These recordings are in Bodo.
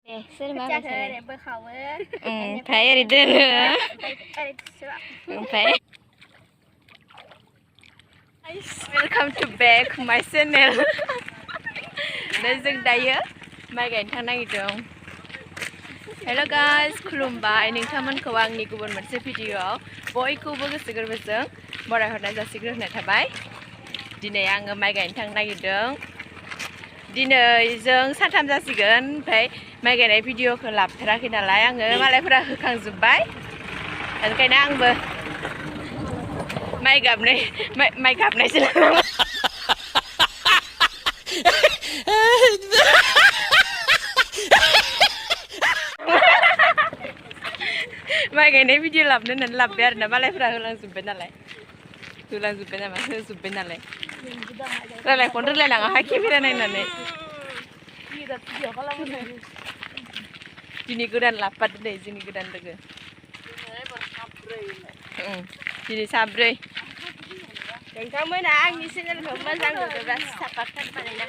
सोर मा जाखो बोखावो ओमफ्राय ओरै दोनो ओमफ्राय वेलकाम टु बेक माय चेनेल जों दायो माइ गायनो थांनो नागिरदों। हेल' गाइस खुलुमबाय नोंथांमोनखौ आंनि गुबुन मोनसे भिडिअ'आव बयखौबो गोसो गोरबोजों बरायहरनाय जासिग्रोनाय थाबाय। दिनै आङो माइ गायनो थांनो नागिरदों। दिनै जों सानथाम जासिगोन ओमफ्राय माइ गायनाय भिडिअ'खौ लाबोथाराखै नालाय आङो मालायफोरा होखांजोब्बाय ओंखायनो आंबो माइ गाबनायसो माइ गायनाय भिडिअ लाबोनो होननानै लाबोबाय आरो ना मालायफोरा होलांजोब्बाय नालाय होजोब्बाय नालाय रायलायखौनो रोंलायलाङाहाय केमेरा नायनानै दिनै गोदान लाबोफादो दे जोंनि गोदान लोगो दिनै साब्रै नोंथांमोना आंनि चेनेलखौ मोजां नुदोंब्ला साबस्क्राइब बानायना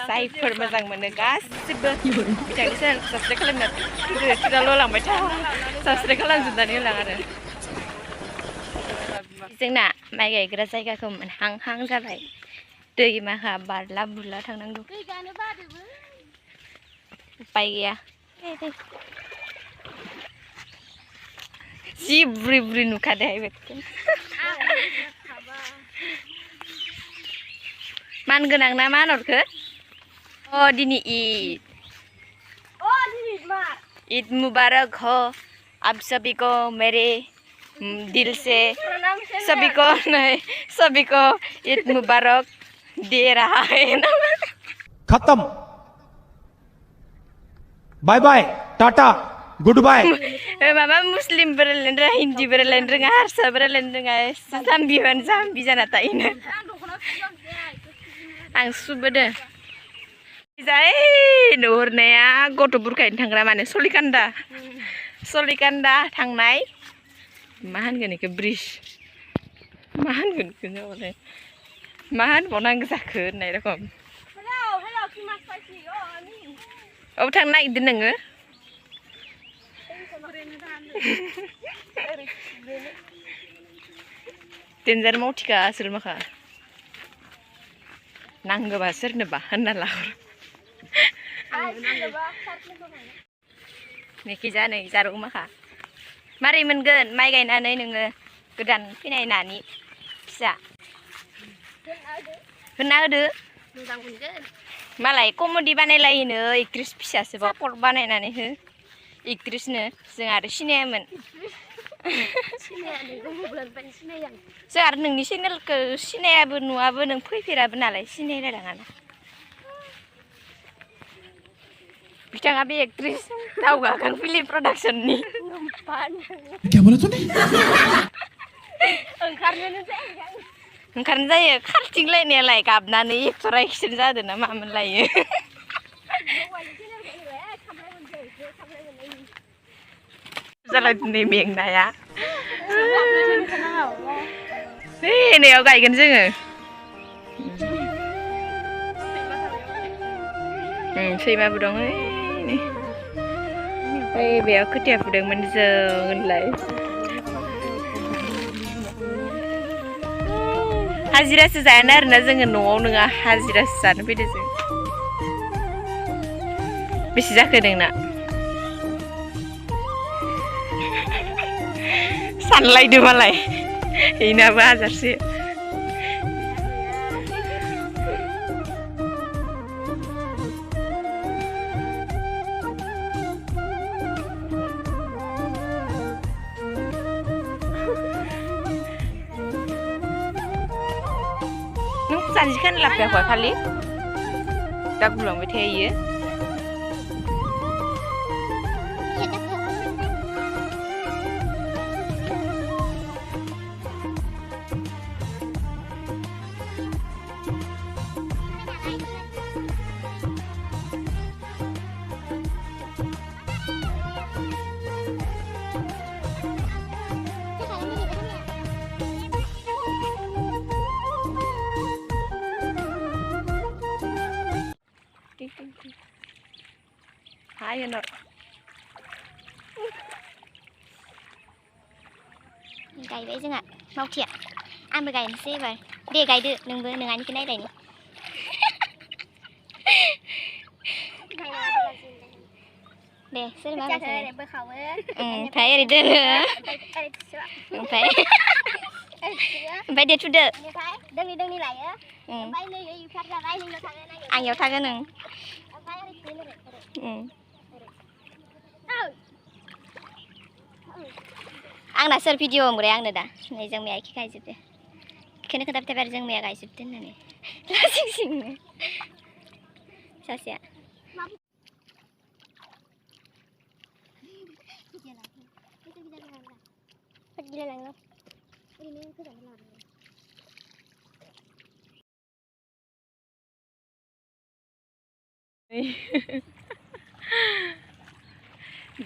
जायफोर मोजां मोनो गासिबो बिथांनि चेनेलखौ साबस्क्राइब खालामनो थुराल' होलांबाय था साबस्क्राइब खालामजोबनानै होलां आरो जोंना माइ गायग्रा जायगाखौ मोनहां जाबाय। दैमाखा बारला बुरला थांनांगौ उपाय गैया जि बुरि नुखादोहाय बेखौ मान गोनां ना मा होनहरखो दिनै ईद मुबारक हो आप सभी को मेरे दिल से सभी को ईद मुबारक दे रहा है खत्म बाय बाय टाटा गुड बाय माबा मुस्लिम रायलायनो रोङा हिन्दी रायलायनो रोङा हारसा रायलायनो रोङा जाम्बि जाना थायोनो आं सुबोदो जाय नुहुरनाया गथ' बुरखायनो थांग्रा माने सलिकान्दा थांनाय मा होनगोन बेखौ ब्रिज मा होनगोन बेखौ मा होनबावनांगौ जाखो होननाय रखम औ थांनो नागिरदों नोङो देन्जार मावथिखा आसोल माखा नांगौबा सोरनोबा होनना लाहर मेखिजा नै जारौ माखा मारै मोनगोन माइ गायनानै नोङो गोदान फैनाय नानि फिसा होना होदो मोजां मोनगोन मालाय कमेडि बानायलायोनो एक्ट्रिस फिसासो सापर्ट बानायनानै हो एक्ट्रिसनो जों आरो सिनायामोन जों आरो नोंनि चेनेलखौ सिनायाबो नुवाबो नों फैफेराबो नालाय सिनायलायलाङाना बिथाङा बे एक्ट्रिस दावगाखां फिल्म प्रडाक्शननि ओंखारनो जायो खारथिंलायनायालाय गाबनानै एक्टरा एक्सिडेन्ट जादों ना मामोन लायो जालाय दिनै मेंनाया नैयाव गायगोन जोङो सैमाबो दं ओइ बेयाव खोथिया फुदोंमोन जों होनलाय हाजिरासो जायानो आरोना जोङो न'आव नङा हाजिरासो जानो फैदो जों बेसे जाखो नोंना सानलायदो मालाय इनाबो हाजारसे नों जानजिखानो लाबोयाखै खालि दा गुलांबाय थायो Thank you. ayo Nur. Gầy जोंहा मावथिया आंबो गायनोसै एबार दे गायदो नोंबो नोंहानिखौ नायलायनि दे सोर मा गायनो बोखावो ओमफ्राय ओरै दोनो ओमफ्राय दे थुदो दोंनै दोंनै लायो ओमफ्राय नै इफोर जाबाय नोंनाव थाङो नायो आं इयाव थागोन ओं ओमफ्राय ओरै थुनो आंना सोर भिडिअ हंग्राय आंनो दा नै जों मैया इखि गायजोबदो बेखौनो खोन्थाबाय थाबाय आरो जों मैया गायजोबदो होननानै लासिं सिंनो सासेया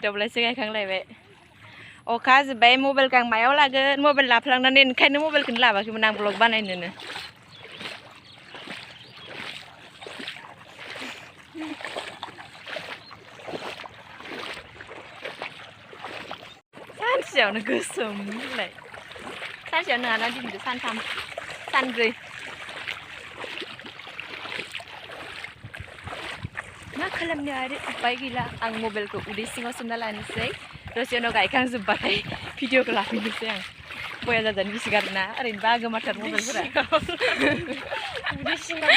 दब्लायसे गायखांलायबाय अखा जोब्बाय मबाइलखौ आं मायाव लागोन मबाइल लाफ्लांनानै ओंखायनो मबाइलखौनो लाबाखैमोन आं ब्लग बानायनोनो सानसेयावनो गोसोम होनलाय सानसेयाव नङाना दिनैथ' सानथाम सानब्रै मा खालामनो आरो उपाय गैला आं मबाइलखौ उदै सिङाव सोमना लानोसै दसे उनाव गायखांजोब्बाथाय भिडिअखौ लाफिननोसै आं बया जाजानो गिसिगारोना ओरैनो बागोमाथार मबाइलफोरा उदै सिङाव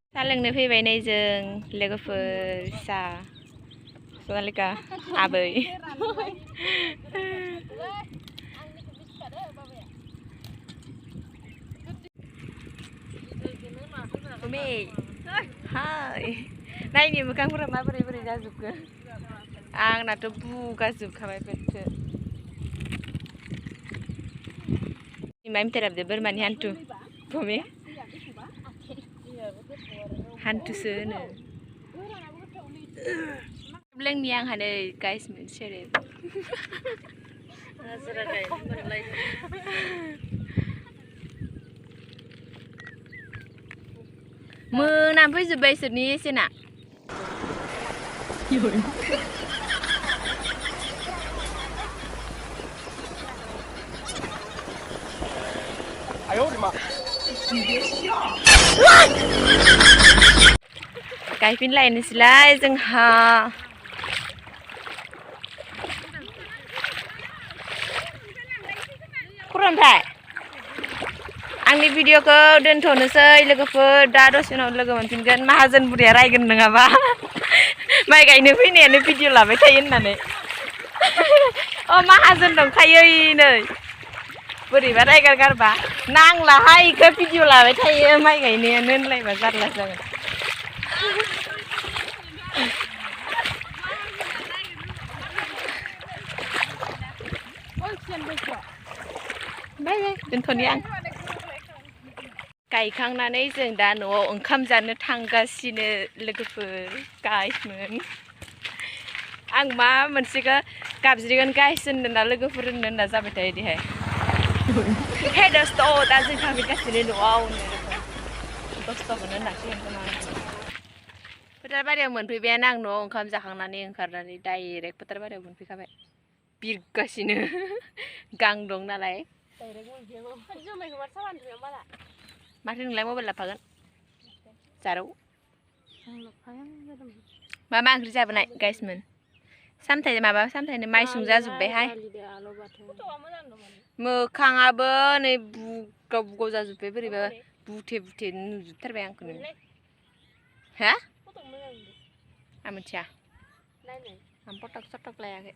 साहा लोंनो फैबाय नै जों लोगोफोर साहा सनालिका आबै हाय नायनि मोखांफोरा माबोरै बोरै जाजोबखो आंनाथ' बुगाजोबखाबाय पेटखो माइमथेराबदो बोरमानि हान्थु भुमि हान्थुसो होनो लोंनि आंहानै गाइस सेरेब मोनाम फैजोब्बाय इसोरनि एसेना गायफिनलायनोसैलाय जोंहा खुरमफ्राय आंनि भिडिअखौ दोनथ'नोसै लोगोफोर दा दसे उनाव लोगो मोनफिनगोन माहाजोन बुरैया रायगोन नङाबा माइ गायनो फैनायानो भिडिअ लाबाय थायो होननानै अ माहाजोन दंखायो नै बोरैबा रायगार गारबा नांलाहाय इखौ भिडिअ लाबाय थायो माइ गायनायानो होनलायबा जारला जागोन बाय बाय दोनथ'नि आं गायखांनानै जों दा न'आव ओंखाम जानो थांगासिनो लोगोफोर गाइसमोन आं मा मोनसेखौ गाबज्रिगोन गाइस होनना लोगोफोर होनना जाबाय थायो देहाय हे दस्त' दा जों थांफिनगासिनो न'आव दस्त'खौनो होननांसिगोन खोमा फोथार बारियाव मोनफैबायानो आं न'आव ओंखाम जाखांनानै ओंखारनानै डाइरेक्ट फोथार बारियाव मोनफैखाबाय बिरगासिनो गां दं नालाय माथो नोंलाय मबाइल लाफागोन जारौ मा ओंख्रि जाबोनाय गाइसमोन सामथायनो माइसुं जाजोब्बायहाय मोखाङाबो नै बुगाव बुगाव जाजोब्बाय बोरैबा बुथे बुथे नुजोबथारबाय आंखौनो हा आं मिथिया आं फटक सटक लायाखै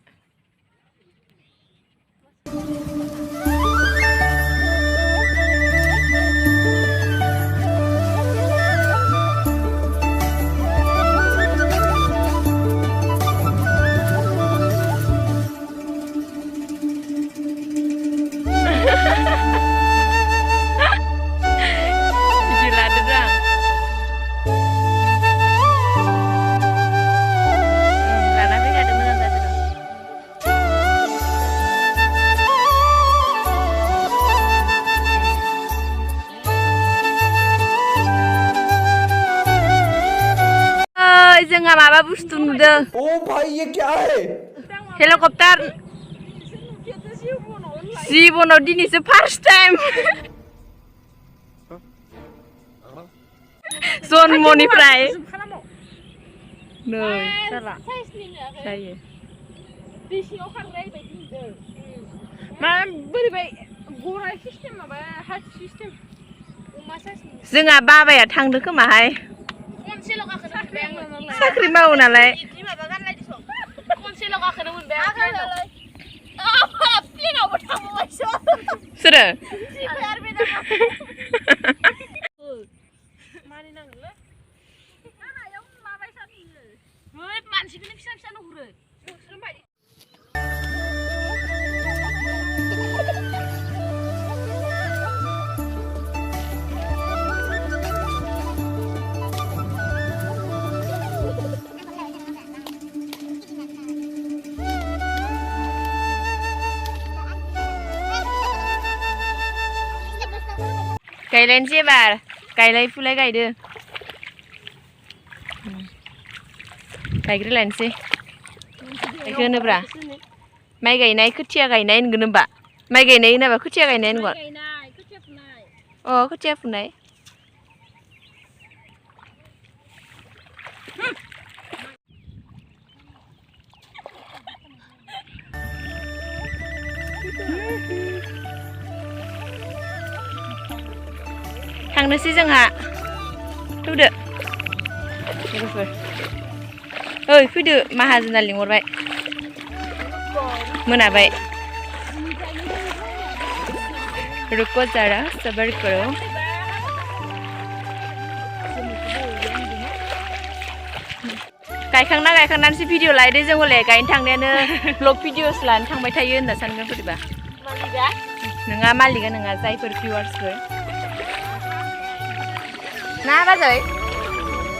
जोंहा माबा बुस्थु नुदों ओ भाई ये क्या है हेलिकप्टार जिबनाव दिनैसो फार्स्ट टाइम जन्मनिफ्राय नै जाला जायो मा बोरैबाय गराय सिस्टेम माबा हाथि सिस्टेम जोंहा बाबाया थांदों खोमाहाय साख्रि मावो नालाय सोरो मानसिखौनो फिसा फिसा नुहुरो गायलायनोसै एबार गायलाय फुलाय गायदो गायग्रोलायनोसै बेखौ होनोब्रा माइ गायनाय खोथिया गायनाय होनगोन होनबा माइ गायनाय होनाबा खोथिया गायनाय होनगोन अ खोथिया फुनाय थांनोसै जोंहा फैदो लोगोफोर ओइ फैदो माहाजोना लिंहरबाय मोनाबाय रुको जरा सबर करो गायखांना गायखांनानैसो भिडिअ लायदो जों हले गायनो थांनायानो ब्लग भिडिअस लानो थांबाय थायो होनना सानगोन बोरैबा नोंहा मालिका नोंहा जायफोर भिउवार्सफोर ना बाजै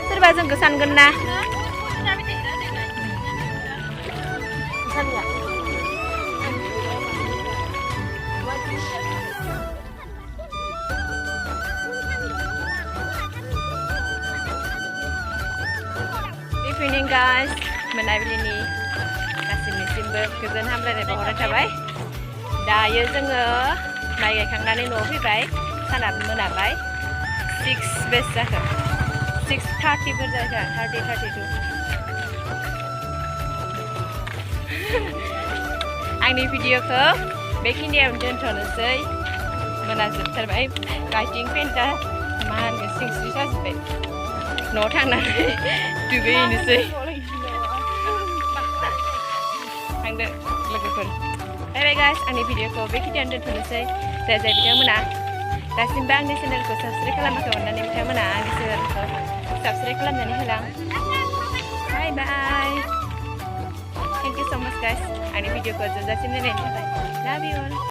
सोरबा जोंखौ सानगोन ना इभिनिं गाइस मोनाबिलिनि गासिबनिसिमबो गोजोन हामलायनाय बावहरनाय थाबाय दायो जोङो माइ गायखांनानै न'आव फैबाय सानाबो मोनाबाय 6 बेस जाखो 6:30 जाखो 32 आंनि भिडिअखौ बेखिनियावनो दोनथ'नोसै मोनाजोबथारबाय गाइटिं पेन्टआ मा होनगोन सिंस्रि जाजोब्बाय न'आव थांनानै दुगैहैनोसै थांदो लोगोफोर बाय बाय गाइस आंनि भिडिअखौ बेखिनियावनो दोनथ'नोसै जाय जाय बिथांमोना दासिमबो आंनि चेनेलखौ साबस्क्राइब खालामाखै अननानै बिथांमोना आंनि चेनेलखौ साबस्क्राइब खालामनानै होलां बाय बाय थेंक इउ सो माच गाइस आंनि भिडिअखौ जोबजासिम नायनायनि थाखाय लाभ इउ अल